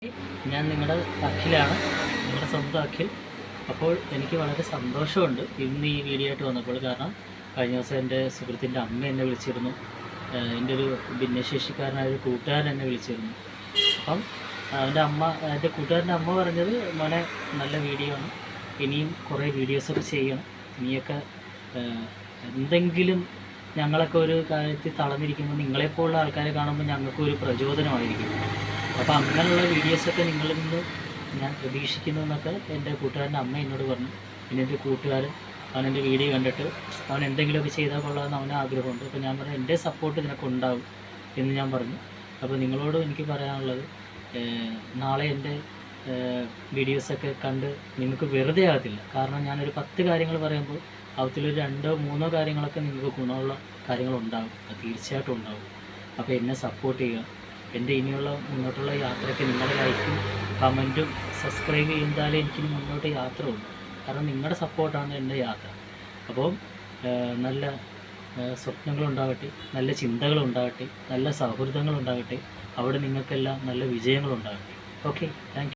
ഞാൻ നിങ്ങളുടെ അഖിലാണ്, നിങ്ങളുടെ സ്വന്തം അഖിൽ. അപ്പോൾ എനിക്ക് വളരെ സന്തോഷമുണ്ട് ഇന്ന് ഈ വീഡിയോ ആയിട്ട് വന്നപ്പോൾ. കാരണം കഴിഞ്ഞ ദിവസം എൻ്റെ സുഹൃത്തിൻ്റെ അമ്മ എന്നെ വിളിച്ചിരുന്നു. എൻ്റെ ഒരു ഭിന്നശേഷിക്കാരനായ ഒരു കൂട്ടുകാരൻ എന്നെ വിളിച്ചിരുന്നു. അപ്പം എൻ്റെ കൂട്ടുകാരൻ്റെ അമ്മ പറഞ്ഞത്, മോനെ നല്ല വീഡിയോ ആണ്, ഇനിയും കുറേ വീഡിയോസൊക്കെ ചെയ്യണം, നീയൊക്കെ എന്തെങ്കിലും ഞങ്ങളൊക്കെ ഒരു കാര്യത്തിൽ തളർന്നിരിക്കുമ്പോൾ നിങ്ങളെപ്പോലുള്ള ആൾക്കാരെ കാണുമ്പോൾ ഞങ്ങൾക്കും ഒരു പ്രചോദനമായിരിക്കും. അപ്പോൾ അങ്ങനെയുള്ള വീഡിയോസൊക്കെ നിങ്ങളിൽ നിന്ന് ഞാൻ പ്രതീക്ഷിക്കുന്നു എന്നൊക്കെ എൻ്റെ കൂട്ടുകാരൻ്റെ അമ്മ എന്നോട് പറഞ്ഞു. പിന്നെ എൻ്റെ കൂട്ടുകാരൻ അവനെൻ്റെ വീഡിയോ കണ്ടിട്ട് അവൻ എന്തെങ്കിലുമൊക്കെ ചെയ്താൽ കൊള്ളാമെന്ന് അവന് ആഗ്രഹമുണ്ട്. അപ്പോൾ ഞാൻ പറഞ്ഞു എൻ്റെ സപ്പോർട്ട് നിനക്കുണ്ടാവും എന്ന് ഞാൻ പറഞ്ഞു. അപ്പോൾ നിങ്ങളോടും എനിക്ക് പറയാനുള്ളത്, നാളെ എൻ്റെ വീഡിയോസൊക്കെ കണ്ട് നിങ്ങൾക്ക് വെറുതെ ആകത്തില്ല. കാരണം ഞാനൊരു 10 കാര്യങ്ങൾ പറയുമ്പോൾ അതിലൊരു 2 or 3 കാര്യങ്ങളൊക്കെ നിങ്ങൾക്ക് ഗുണമുള്ള കാര്യങ്ങളുണ്ടാകും, അത് തീർച്ചയായിട്ടും ഉണ്ടാകും. അപ്പോൾ എന്നെ സപ്പോർട്ട് ചെയ്യുക. എൻ്റെ ഇനിയുള്ള മുന്നോട്ടുള്ള യാത്രയ്ക്ക് നിങ്ങളുടെ ലൈക്കും കമൻറ്റും സബ്സ്ക്രൈബ് ചെയ്താലേ എനിക്ക് മുന്നോട്ട് യാത്ര ഉള്ളൂ. കാരണം നിങ്ങളുടെ സപ്പോർട്ടാണ് എൻ്റെ യാത്ര. അപ്പോൾ നല്ല സ്വപ്നങ്ങളുണ്ടാകട്ടെ, നല്ല ചിന്തകളുണ്ടാകട്ടെ, നല്ല സൗഹൃദങ്ങളുണ്ടാകട്ടെ, അവിടെ നിങ്ങൾക്കെല്ലാം നല്ല വിജയങ്ങളുണ്ടാകട്ടെ. Okay, thank you.